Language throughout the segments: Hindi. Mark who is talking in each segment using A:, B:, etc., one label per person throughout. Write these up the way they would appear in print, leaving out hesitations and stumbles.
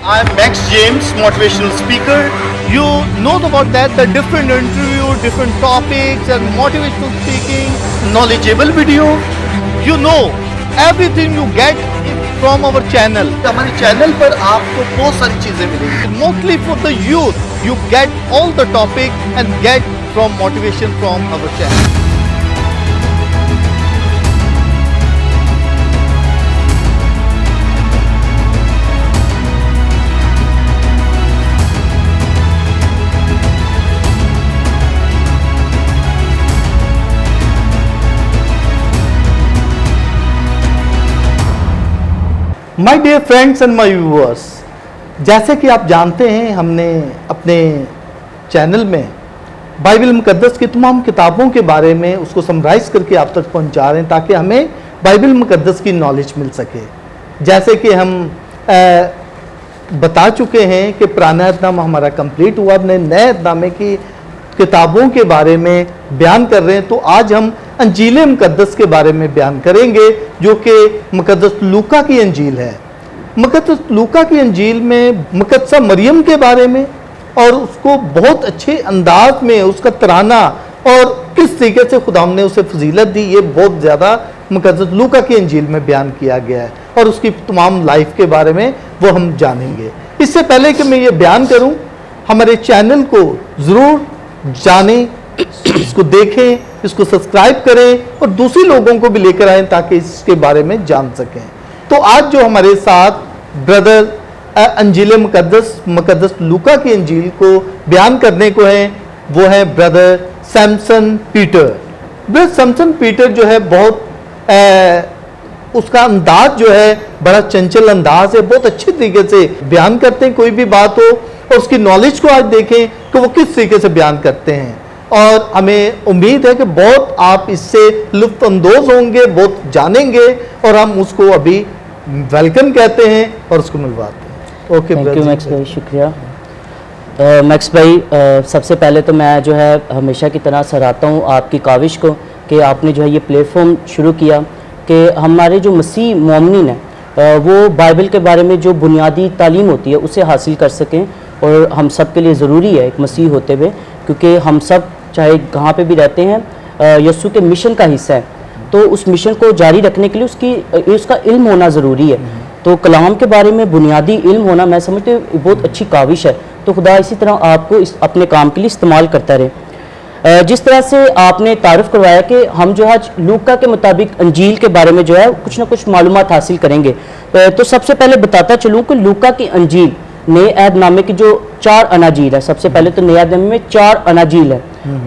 A: I'm Max James, motivational speaker. You know about that, the different interview, different topics and motivational speaking, knowledgeable video. You know, everything you get from our channel. हमारे चैनल पर आपको बहुत सारी चीजें मिलेंगी. Mostly for the youth, you get all the topic and get from motivation from our channel. My dear friends and my viewers, जैसे कि आप जानते हैं हमने अपने चैनल में बाइबल मुकद्दस की तमाम किताबों के बारे में उसको समराइज करके आप तक पहुंचा रहे हैं ताकि हमें बाइबल मुकद्दस की नॉलेज मिल सके। जैसे कि हम बता चुके हैं कि पुराना अहदनामा हमारा कंप्लीट हुआ, अपने नए अहदनामे की किताबों के बारे में बयान कर रहे हैं। तो आज हम अंजील मुकद्दस के बारे में बयान करेंगे जो कि मुकद्दस लूका की अंजील है। मुकद्दस लूका की अंजील में मुकद्दसा मरियम के बारे में और उसको बहुत अच्छे अंदाज में उसका तराना और किस तरीके से खुदा ने उसे फजीलत दी, ये बहुत ज़्यादा मुकद्दस लूका की अंजील में बयान किया गया है और उसकी तमाम लाइफ के बारे में वो हम जानेंगे। इससे पहले कि मैं ये बयान करूं, हमारे चैनल को ज़रूर जानें, इसको देखें, इसको सब्सक्राइब करें और दूसरे लोगों को भी लेकर आएं ताकि इसके बारे में जान सकें। तो आज जो हमारे साथ ब्रदर अंजील मुकद्दस लूका की अंजील को बयान करने को है, वो है brother Samson Peter. Brother Samson Peter जो है बहुत उसका अंदाज जो है बड़ा चंचल अंदाज है, बहुत अच्छे तरीके से बयान करते हैं कोई भी बात हो, और उसकी नॉलेज को आज देखें कि वो किस तरीके से बयान करते हैं। और हमें उम्मीद है कि बहुत आप इससे लुत्फ अंदोज होंगे, बहुत जानेंगे, और हम उसको अभी वेलकम कहते हैं और उसको मिलवाते हैं। ओके,
B: थैंक यू मैक्स भाई, शुक्रिया। मैक्स भाई, सबसे पहले तो मैं जो है हमेशा की तरह सराहता हूँ आपकी काविश को कि आपने जो है ये प्लेटफॉर्म शुरू किया कि हमारे जो मसीह मोमिन हैं वो बाइबल के बारे में जो बुनियादी तालीम होती है उसे हासिल कर सकें, और हम सब के लिए ज़रूरी है एक मसीह होते हुए, क्योंकि हम सब चाहे कहाँ पे भी रहते हैं यीशु के मिशन का हिस्सा है, तो उस मिशन को जारी रखने के लिए उसका इल्म होना ज़रूरी है। तो कलाम के बारे में बुनियादी इल्म होना मैं समझती हूँ बहुत अच्छी काविश है। तो खुदा इसी तरह आपको अपने काम के लिए इस्तेमाल करता रहे। जिस तरह से आपने तारुफ करवाया कि हम जो आज लूका के मुताबिक अंजील के बारे में जो है कुछ ना कुछ मालूमात हासिल करेंगे, तो सबसे पहले बताता चलूँ कि लूका की अंजील नए अहदनामे की जो 4 अनाजील है, सबसे पहले तो नए अहदनामे में 4 अनाजील है,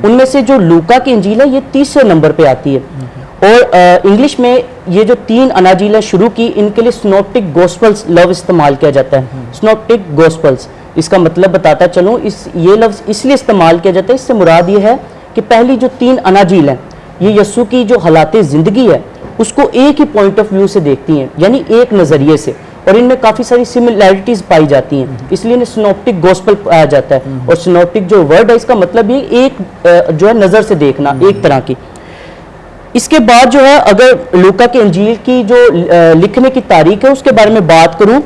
B: उनमें से जो लूका की अंजील है ये 30वें नंबर पे आती है। और इंग्लिश में ये जो 3 अनाजील है शुरू की, इनके लिए सिनॉप्टिक गॉस्पेल्स लफ्ज़ इस्तेमाल किया जाता है। सिनॉप्टिक गॉस्पेल्स, इसका मतलब बताता चलूँ, ये लफ्ज़ इसलिए इस्तेमाल किया जाता है, इससे मुराद ये है कि पहली जो 3 अनाजील हैं ये यीशु की जो हालात ज़िंदगी है उसको एक ही पॉइंट ऑफ व्यू से देखती हैं, यानी एक नज़रिए से, और इनमें काफ़ी सारी सिमिलैरिटीज़ पाई जाती हैं, इसलिए इन्हें सिनॉप्टिक गॉस्पेल पाया जाता है। और सिनॉप्टिक जो वर्ड है इसका मतलब ये एक जो है नज़र से देखना, एक तरह की। इसके बाद जो है अगर लूका की अंजील की जो लिखने की तारीख है उसके बारे में बात करूं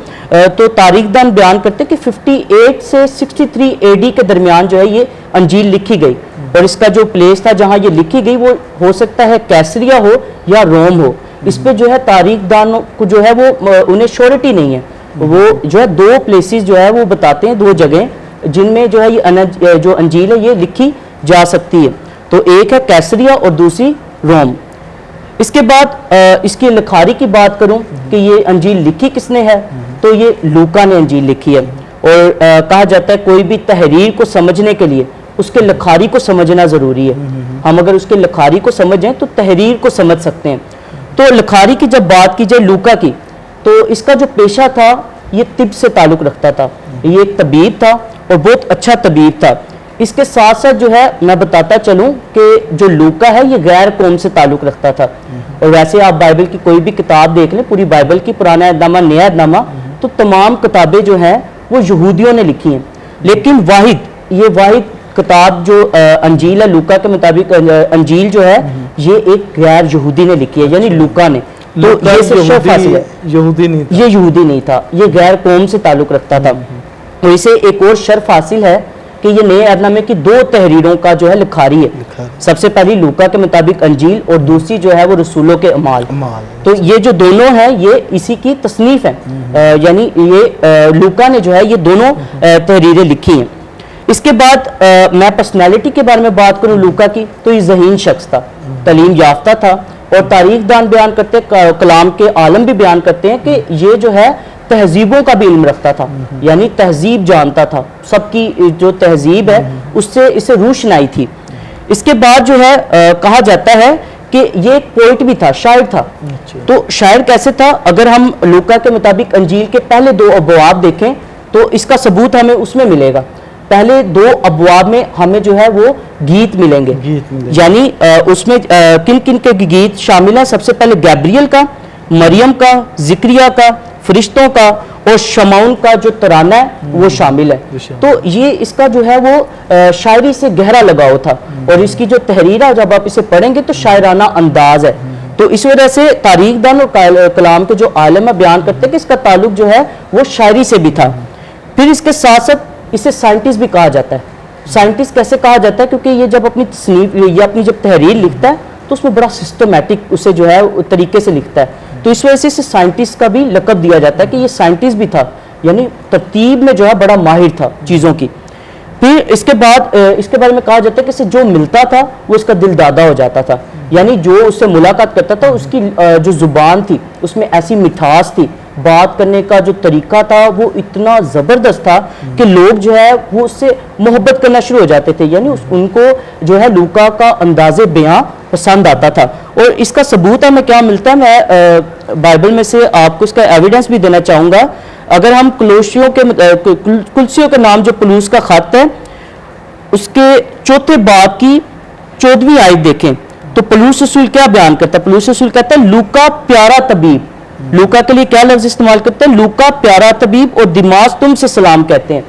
B: तो तारीखदान बयान करते हैं कि 58 से 63 AD के दरमियान जो है ये अंजील लिखी गई, और इसका जो प्लेस था जहां ये लिखी गई वो हो सकता है कैसरिया हो या रोम हो। इस पे जो है तारीखदानों को जो है वो उन्हें श्योरिटी नहीं है, वो जो है 2 प्लेसेस जो है वो बताते हैं, 2 जगह जिनमें जो है ये जो अंजील है ये लिखी जा सकती है। तो एक है कैसरिया और दूसरी रोम। इसके बाद इसकी लिखारी की बात करूं कि ये अंजील लिखी किसने है, तो ये लूका ने अंजील लिखी है। और कहा जाता है कोई भी तहरीर को समझने के लिए उसके लिखारी को समझना ज़रूरी है। हम अगर उसके लिखारी को समझें तो तहरीर को समझ सकते हैं। तो लिखारी की जब बात की जाए लूका की, तो इसका जो पेशा था ये तिब से ताल्लुक़ रखता था, ये एक तबीब था और बहुत अच्छा तबीब था। इसके साथ साथ जो है मैं बताता चलूं कि जो लूका है ये गैर कौम से ताल्लुक़ रखता था। और वैसे आप बाइबल की कोई भी किताब देख लें, पूरी बाइबल की, पुराना अहदनामा नया अहदनामा, तो तमाम किताबें जो हैं वो यहूदियों ने लिखी हैं, लेकिन वाहिद किताब जो अंजील है लूका के मुताबिक अंजील जो है ये एक गैर यहूदी ने लिखी है, यानी लूका ने। तो ये सिर्फ फासिल है,
A: यहूदी नहीं था।
B: ये यहूदी नहीं था, ये गैर कौम से ताल्लुक रखता था। तो इसे एक और शर्फ हासिल है कि ये नए अहदनामे की 2 तहरीरों का जो है लिखारी है। सबसे पहली लूका के मुताबिक अंजील और दूसरी जो है वो रसूलों के अमाल। तो ये जो दोनों हैं ये इसी की तसनीफ है, यानी ये लूका ने जो है ये दोनों तहरीरें लिखी हैं। इसके बाद मैं पर्सनैलिटी के बारे में बात करूं लूका की, तो ये ज़हीन शख्स था, तालीम याफ्ता था और तारीख दान बयान करते, कलाम के आलम भी बयान करते हैं कि ये जो है तहजीबों का भी इल्म रखता था, यानी तहजीब जानता था, सबकी जो तहजीब है उससे इसे रोशनाई थी। इसके बाद जो है कहा जाता है कि ये एक पोइट भी था, शायर था। तो शायर कैसे था? अगर हम लूका के मुताबिक अंजील के पहले 2 अबवाब देखें तो इसका सबूत हमें उसमें मिलेगा। पहले 2 अबवाब में हमें जो है वो गीत मिलेंगे, यानी उसमें किन किन के गीत शामिल हैं? सबसे पहले गैब्रियल का, मरियम का, जिक्रिया का, फरिश्तों का और शमाउन का जो तराना है वो शामिल है। तो ये इसका जो है वो शायरी से गहरा लगाव था और इसकी जो तहरीर जब आप इसे पढ़ेंगे तो शायराना अंदाज है। तो इस वजह से तारीख दान और कलाम के जो आलम बयान करते हैं कि इसका ताल्लुक जो है वो शायरी से भी था। फिर इसके साथ साथ इसे साइंटिस्ट भी कहा जाता है। साइंटिस्ट कैसे कहा जाता है? क्योंकि ये जब अपनी तसनीफ या अपनी जब तहरीर लिखता है तो उसमें बड़ा सिस्टमैटिक उसे जो है तरीके से लिखता है, तो इस वजह से इसे साइंटिस्ट का भी लक़ब दिया जाता है कि ये साइंटिस्ट भी था, यानी तरतीब में जो है बड़ा माहिर था चीज़ों की। फिर इसके बाद इसके बारे में कहा जाता है कि इसे जो मिलता था वो इसका दिल दादा हो जाता था, यानी जो उससे मुलाकात करता था उसकी जो ज़ुबान थी उसमें ऐसी मिठास थी, बात करने का जो तरीका था वो इतना ज़बरदस्त था कि लोग जो है वो उससे मोहब्बत करना शुरू हो जाते थे, यानी उनको जो है लूका का अंदाज़े बयां पसंद आता था। और इसका सबूत हमें क्या मिलता है? मैं बाइबल में से आपको इसका एविडेंस भी देना चाहूँगा। अगर हम कुलसियों के नाम जो पुलूस का खत है उसके 4 बाब की 14वीं आयत देखें तो पुलूस रसूल क्या बयान करता है? पुलूस रसूल कहता है लूका प्यारा तबीब। लूका के लिए क्या लफ्ज इस्तेमाल करते हैं? लूका प्यारा तबीब और दिमाग तुमसे सलाम कहते हैं।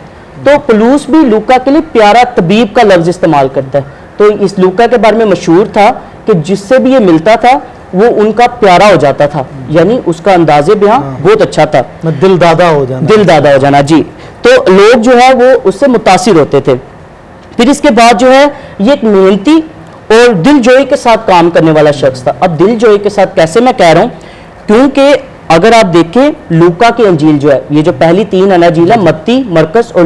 B: तो पुलूस भी लूका के लिए प्यारा तबीब का लफ्ज इस्तेमाल करता है। तो इस लूका के बारे में मशहूर था कि जिससे भी ये मिलता था वो उनका प्यारा हो जाता था, यानी उसका अंदाजे बयां बहुत अच्छा था,
A: दिल दादा हो जाना
B: जी। तो लोग जो है वो उससे मुतासिर होते थे। फिर इसके बाद जो है ये एक मेहनती और दिलजोई के साथ काम करने वाला शख्स था। अब दिलजोई के साथ कैसे मैं कह रहा हूँ? क्योंकि अगर आप देखें लूका की अंजील जो है, ये जो पहली 3 अनाजील है, मत्ती, मरकस और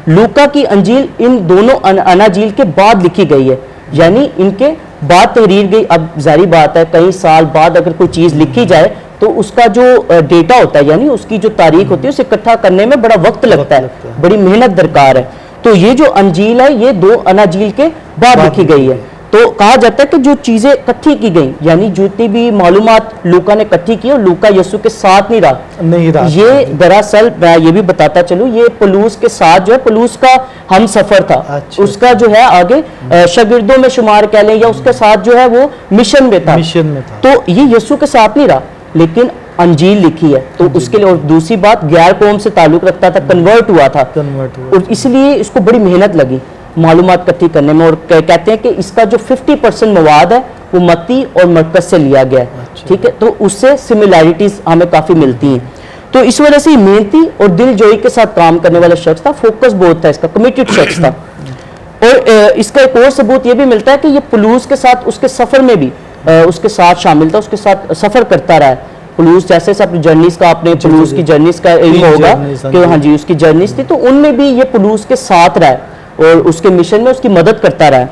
B: लूका की अंजील इन दोनों अनाजील के बाद लिखी गई है, यानी इनके बाद तहरीर गई। अब जारी बात है कई साल बाद अगर कोई चीज़ लिखी जाए तो उसका जो डेटा होता है, यानी उसकी जो तारीख होती है उसे इकट्ठा करने में बड़ा वक्त लगता है, बड़ी मेहनत दरकार है। तो ये जो अंजील है ये 2 अनाजील के बाद लिखी गई है। तो कहा जाता है कि जो चीज़ें इकट्ठी की गई, यानी जितनी भी मालूमात लूका ने इकट्ठी की और लूका यीशु के साथ नहीं रहा। ये दरअसल मैं ये भी बताता चलूँ, ये पुलूस के साथ जो है, पुलूस का हम सफ़र था। अच्छा। उसका जो है आगे शागिर्दों में शुमार कह लें या उसके साथ जो है वो मिशन में था। तो ये यीशु के साथ नहीं रहा, लेकिन अंजील लिखी है तो उसके लिए। और दूसरी बात, गैर कौम से ताल्लुक रखता था, कन्वर्ट हुआ था और इसलिए इसको बड़ी मेहनत लगी मालूमात इकट्ठी करने में। और कहते हैं कि इसका जो 50% मवाद है वो मत्ती और मरकस से लिया गया है। अच्छा। ठीक है, तो उससे सिमिलैरिटीज हमें काफ़ी मिलती हैं। तो इस वजह से मेहनती और दिलजोई के साथ काम करने वाला शख्स था, फोकस बहुत था इसका, कमिटेड शख्स था। और इसका एक और सबूत ये भी मिलता है कि ये पुलूस के साथ उसके सफ़र में भी उसके साथ शामिल था, उसके साथ सफ़र करता रहा है। पुलूस जैसे अपनी जर्नीज का, आपने पुलूस की जर्नीज का इल्म होगा कि हाँ जी उसकी जर्नीज थी, तो उनमें भी ये पुलूस के साथ रहा है और उसके मिशन में उसकी मदद करता रहा।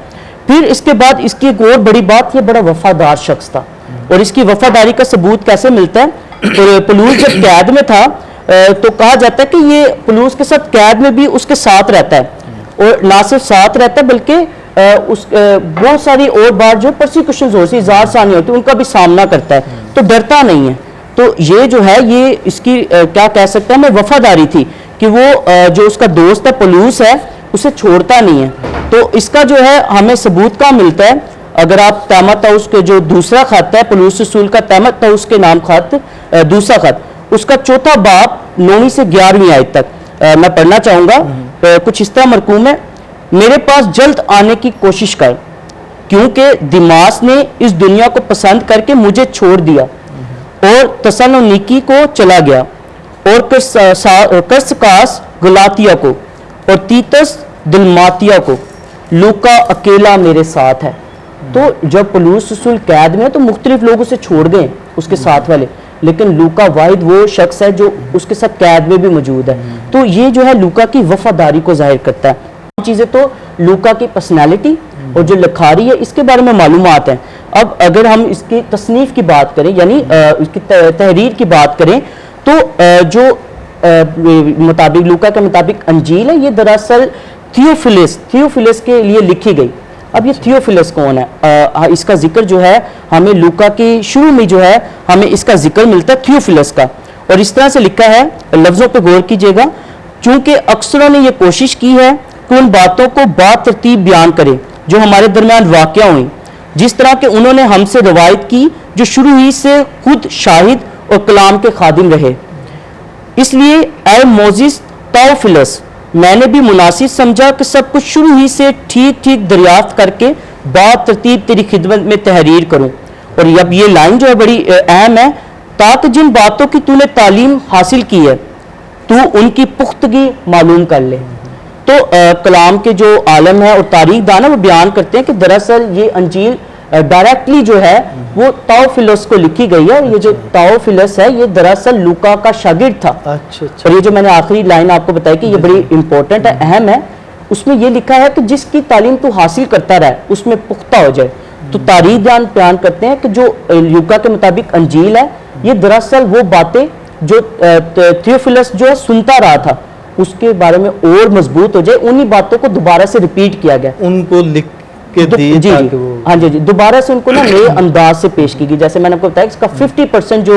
B: फिर इसके बाद इसकी एक और बड़ी बात, ये बड़ा वफादार शख्स था। और इसकी वफादारी का सबूत कैसे मिलता है? तो पुलूस जब कैद में था तो कहा जाता है कि ये पुलूस के साथ कैद में भी उसके साथ रहता है, और ना सिर्फ साथ रहता है बल्कि बहुत सारी और बार जो परसिक्यूशन होती है, जार सानी होती है, उनका भी सामना करता है, तो डरता नहीं है। तो ये जो है ये इसकी क्या कह सकते हैं हमें वफादारी थी कि वो जो उसका दोस्त है पुलूस है उसे छोड़ता नहीं है। तो इसका जो है हमें सबूत का मिलता है। अगर आप तैमताउस के जो दूसरा खत है, पुलूस रसूल का तैमताउस के नाम खत, दूसरा खत, उसका 4 बाब 9वीं से 11वीं आयत तक मैं पढ़ना चाहूँगा। कुछ इस तरह मरकूम है, मेरे पास जल्द आने की कोशिश कर, क्योंकि दिमास ने इस दुनिया को पसंद करके मुझे छोड़ दिया और तसलोनिकी को चला गया, और करसकास गलातिया को, और तीतस दिलमातिया को। लूका अकेला मेरे साथ है। तो जब पौलुस रसूल कैद में, तो मुख्तलिफ लोग उसे छोड़ गए, उसके साथ वाले, लेकिन लूका वाहिद वो शख्स है जो उसके साथ कैद में भी मौजूद है। तो ये जो है लूका की वफादारी को जाहिर करता है। चीज़ें तो लूका की पर्सनैलिटी और जो लिखारी है इसके बारे में मालूमात हैं। अब अगर हम इसकी तसनीफ की बात करें, यानी इसकी तहरीर की बात करें, तो जो मुताबिक लूका के मुताबिक अंजील है, ये दरअसल थियोफिलस के लिए लिखी गई। अब ये थियोफिलस कौन है? इसका जिक्र जो है हमें लूका की शुरू में जो है हमें इसका जिक्र मिलता है थियोफिलस का, और इस तरह से लिखा है, लफ्ज़ों पे गौर कीजिएगा। चूंकि अक्सरों ने यह कोशिश की है कि उन बातों को बातरतीब बयान करें जो हमारे दरमियान वाक़या हुई, जिस तरह के उन्होंने हमसे रवायत की, जो शुरू ही से खुद शाहिद और कलाम के खादिम रहे। इसलिए ए मोजिस ताओफिलस, मैंने भी मुनासिब समझा कि सब कुछ शुरू ही से ठीक ठीक दरियाफ्त करके बात तरतीब तेरी खिदमत में तहरीर करूं। और अब ये लाइन जो है बड़ी अहम है, ताकि जिन बातों की तूने तालीम हासिल की है तू उनकी पुख्तगी मालूम कर ले। तो कलाम के जो आलम है और तारीख दान है वो बयान करते हैं कि दरअसल ये अंजील डायरेक्टली जो है वो ताओफिलस को लिखी गई है। ये जो ताओफिलस है ये दरअसल लूका का शागिर्द था।
A: अच्छा।
B: और ये जो मैंने आखिरी लाइन आपको बताई कि ये बड़ी इंपॉर्टेंट है, अहम है, उसमें ये लिखा है कि जिसकी तालीम तू हासिल करता रहे उसमें पुख्ता हो जाए। तो तारीख दान बयान करते हैं कि जो लूका के मुताबिक अंजील है ये दरअसल वो बातें जो थियोफिलस जो है सुनता रहा था उसके बारे में और मजबूत हो जाए, उन्हीं बातों को दोबारा से रिपीट किया गया,
A: उनको लिख के दी
B: जी जी हाँ जी दोबारा से उनको ना नए अंदाज से पेश की गई। जैसे मैंने आपको बताया इसका 50% जो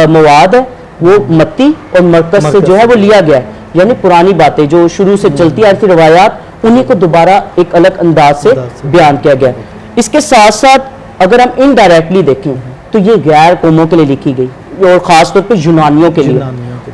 B: मवाद है वो मत्ती और मरकज से जो है वो लिया गया है, यानी पुरानी बातें जो शुरू से चलती आ रही थी रवायात, उन्हीं को दोबारा एक अलग अंदाज से बयान किया गया। इसके साथ साथ अगर हम इनडायरेक्टली देखें तो ये गैर कौमों के लिए लिखी गई और खासतौर पर यूनानियों के लिए।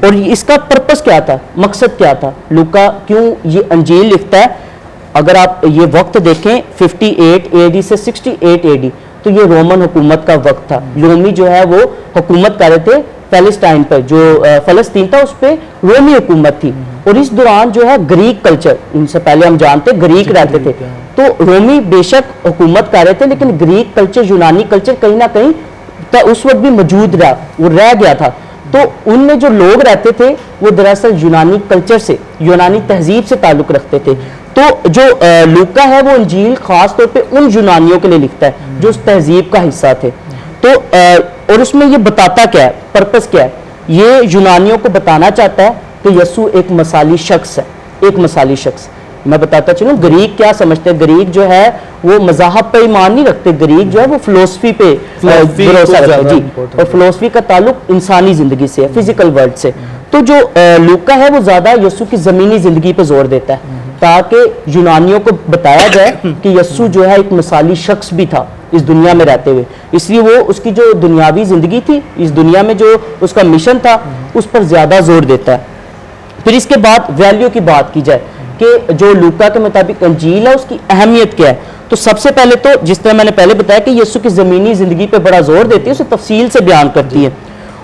B: और इसका पर्पस क्या था, मकसद क्या था, लूका क्यों ये अंजील लिखता है? अगर आप ये वक्त देखें 58 AD से 68 AD, तो ये रोमन हुकूमत का वक्त था। रोमी जो है वो हुकूमत कर रहे थे पैलेस्टाइन पर, जो फलस्तीन था उस पर रोमी हुकूमत थी। और इस दौरान जो है ग्रीक कल्चर, इनसे पहले हम जानते ग्रीक रहते थे, तो रोमी बेशक हुकूमत कर रहे थे लेकिन ग्रीक कल्चर यूनानी कल्चर कहीं ना कहीं उस वक्त भी मौजूद रहा, वो रह गया था। तो उनमें जो लोग रहते थे वो दरअसल यूनानी कल्चर से, यूनानी तहजीब से ताल्लुक़ रखते थे। तो जो लूका है वो अंजील खास तौर पे उन यूनानियों के लिए लिखता है जो उस तहजीब का हिस्सा थे। तो और उसमें ये बताता क्या है, पर्पस क्या है, ये यूनानियों को बताना चाहता है कि यसू एक मसाली शख्स है, एक मसाली शख्स। मैं बताता चलूँ ग्रीक क्या समझते हैं, ग्रीक जो है वो मज़ाहब पे ईमान नहीं रखते, ग्रीक जो है वो फिलोसफी पे भरोसा रखते हैं जी, और फिलोसफी का ताल्लुक इंसानी ज़िंदगी से है, फिजिकल वर्ल्ड से। तो जो लूका है वो ज़्यादा यसू की ज़मीनी ज़िंदगी पे जोर देता है ताकि यूनानियों को बताया जाए कि यसू जो है एक मिसाली शख्स भी था इस दुनिया में रहते हुए, इसलिए वो उसकी जो दुनियावी ज़िंदगी थी, इस दुनिया में जो उसका मिशन था उस पर ज़्यादा जोर देता है। फिर इसके बाद वैल्यू की बात की जाए कि जो लूका के मुताबिक अंजील है उसकी अहमियत क्या है, तो सबसे पहले तो जिस तरह मैंने पहले बताया कि यसू की ज़मीनी ज़िंदगी पे बड़ा जोर देती है, उसे तफसील से बयान करती है।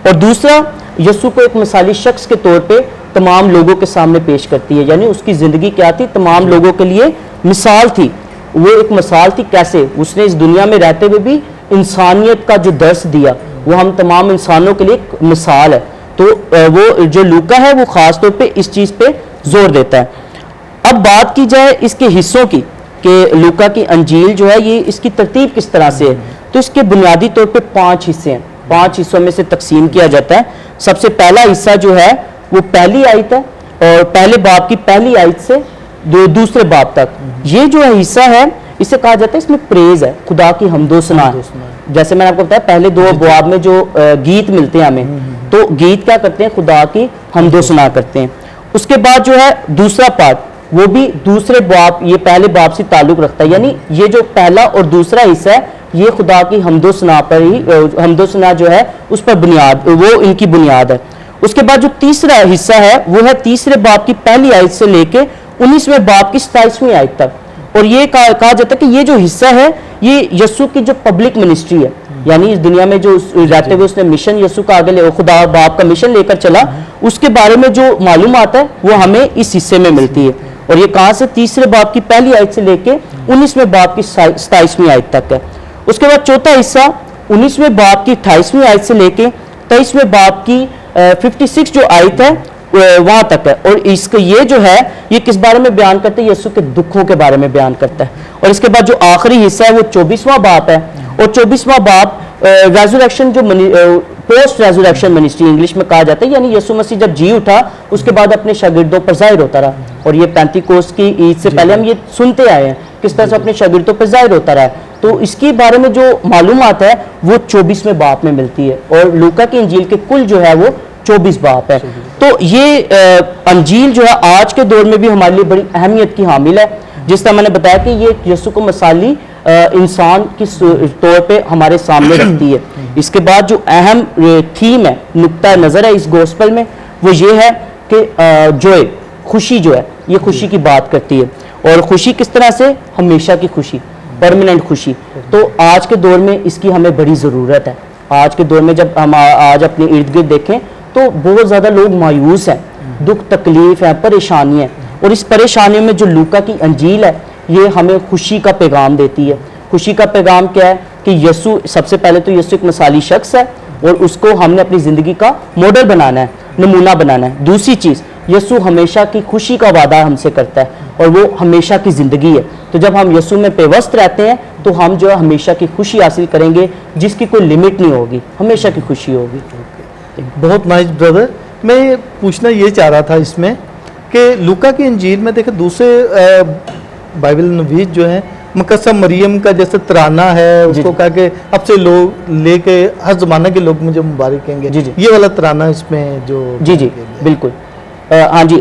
B: और दूसरा, यसू को एक मिसाली शख्स के तौर पे तमाम लोगों के सामने पेश करती है, यानी उसकी ज़िंदगी क्या थी, तमाम लोगों के लिए मिसाल थी। वो एक मिसाल थी कैसे उसने इस दुनिया में रहते हुए भी इंसानियत का जो दर्स दिया, वो हम तमाम इंसानों के लिए एक मिसाल है। तो वो जो लूका है वो ख़ास तौर पे इस चीज़ पे जोर देता है। अब बात की जाए इसके हिस्सों की कि लूका की अंजील जो है ये इसकी तरतीब किस तरह से है, तो इसके बुनियादी तौर पे 5 हिस्से हैं, 5 हिस्सों में से तकसीम किया जाता है। सबसे पहला हिस्सा जो है वो पहली आयत है, और पहले बाब की पहली आयत से दूसरे बाब तक। ये जो है हिस्सा है इसे कहा जाता है, इसमें प्रेज है, खुदा की हमदो सना है। जैसे मैंने आपको बताया पहले 2 बाब में जो गीत मिलते हैं हमें, तो गीत क्या करते हैं, खुदा की हमदो सना करते हैं। उसके बाद जो है दूसरा पार्ट वो भी दूसरे बाब, ये पहले बाब से ताल्लुक रखता है, यानी ये जो पहला और दूसरा हिस्सा है ये खुदा की हमदो सना पर ही, हमदो सना जो है उस पर बुनियाद, वो इनकी बुनियाद है। उसके बाद जो तीसरा हिस्सा है वो है तीसरे बाब की पहली आयत से लेके 19वें बाब की 27वीं आयत तक। और ये कहा जाता है कि ये जो हिस्सा है ये यीशु की जो पब्लिक मिनिस्ट्री है, यानी इस दुनिया में जो रहते हुए उसने मिशन यीशु का आगे ले, खुदा बाप का मिशन लेकर चला, उसके बारे में जो मालूमात है वो हमें इस हिस्से में मिलती है। और ये कहाँ से? तीसरे बाब की पहली आयत से लेके 19वें बाब की 27वीं आयत तक है। उसके बाद चौथा हिस्सा 19वें बाब की 28वीं आयत से लेके 23वें बाब की 56 जो आयत है वहां तक है। और इसका ये जो है ये किस बारे में बयान करते हैं? यीशु के दुखों के बारे में बयान करता है। और इसके बाद जो आखिरी हिस्सा है वो 24वां बाब है। और 24वां बाब रेजुरेक्शन जो पोस्ट रेजुरेक्शन मिनिस्ट्री इंग्लिश में कहा जाता है, यानी यीशु मसीह जब जी उठा उसके बाद अपने शागिर्दों पर जाहिर होता रहा। और ये पेंतीकोस्त की ईद से पहले हम ये सुनते आए हैं किस तरह से अपने शागिर्दों पर जाहिर होता रहा। तो इसके बारे में जो मालूमात है वो 24वें बाब में मिलती है। और लूका की इंजील के कुल जो है वो 24 बाब है। तो ये अंजील जो है आज के दौर में भी हमारे लिए बड़ी अहमियत की हामिल है। जिस तरह मैंने बताया कि ये यीशु को मसाली इंसान की तौर पे हमारे सामने रखती है। इसके बाद जो अहम थीम है, नुक्ता नज़र है इस गॉस्पेल में, वो ये है कि जॉय, खुशी जो है, ये खुशी की बात करती है। और खुशी किस तरह से? हमेशा की खुशी, परमानेंट खुशी। तो आज के दौर में इसकी हमें बड़ी ज़रूरत है। आज के दौर में जब हम आज अपने इर्द गिर्द देखें तो बहुत ज़्यादा लोग मायूस हैं, दुख तकलीफ है, परेशानी है। और इस परेशानियों में जो लूका की अंजील है ये हमें खुशी का पैगाम देती है। खुशी का पैगाम क्या है? कि यीशु, सबसे पहले तो यीशु एक मिसाली शख्स है और उसको हमने अपनी ज़िंदगी का मॉडल बनाना है, नमूना बनाना है। दूसरी चीज़, यीशु हमेशा की खुशी का वादा हमसे करता है और वो हमेशा की ज़िंदगी है। तो जब हम यीशु में पेवस्त रहते हैं तो हम जो है हमेशा की खुशी हासिल करेंगे जिसकी कोई लिमिट नहीं होगी, हमेशा की खुशी होगी।
A: बहुत नाइस ब्रदर। मैं पूछना ये चाह रहा था इसमें कि लूका की इंजील में देखें दूसरे बाइबल नवीस जो है मुकस्सम मरियम का जैसे तराना है, उसको कहा कि अब से लोग लेके हर जमाना के लोग मुझे मुबारक कहेंगे,
B: जी जी,
A: ये वाला तराना इसमें जो
B: जी जी बिल्कुल हाँ जी,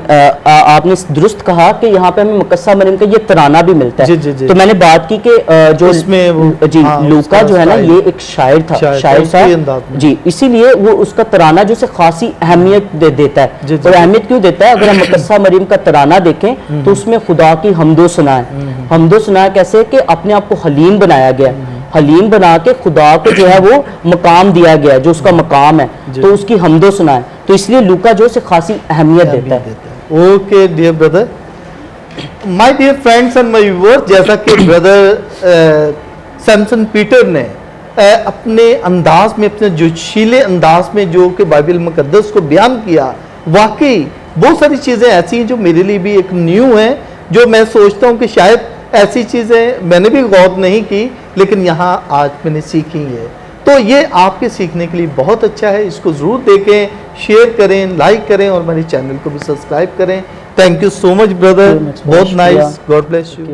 B: आपने दुरुस्त कहा कि यहाँ पे हमें मुकस्सम मरियम का ये तराना भी मिलता है।
A: जी जी जी।
B: तो मैंने बात की कि जो
A: इसमें वो
B: जी लूका जो है ना ये एक शायर था, शायर था जी, इसीलिए वो उसका तराना जो से खासी अहमियत देता है। और अहमियत क्यों देता है? अगर हम मुकस्सम मरियम का तराना देखें तो उसमें खुदा की हमदो सना है। हमदो सना कैसे? कि अपने आप को हलीम बनाया गया, हलीम बना के खुदा को जो है वो मकाम दिया गया जो उसका मकाम है, तो उसकी हमदो सना है। तो इसलिए लूका जो से खासी अहमियत देता है।
A: Okay dear brother, my dear friends and my viewers, जैसा कि ब्रदर सैमसन पीटर ने अपने अंदाज में, अपने जोशीले अंदाज में जो कि बाइबल मुकद्दस को बयान किया, वाकई बहुत सारी चीज़ें ऐसी हैं जो मेरे लिए भी एक न्यू हैं, जो मैं सोचता हूँ कि शायद ऐसी चीज़ें मैंने भी गौर नहीं की, लेकिन यहाँ आज मैंने सीखी है। तो ये आपके सीखने के लिए बहुत अच्छा है। इसको ज़रूर देखें, शेयर करें, लाइक करें और मेरे चैनल को भी सब्सक्राइब करें। Thank you so much brother, बहुत नाइस, गॉड ब्लेस यू।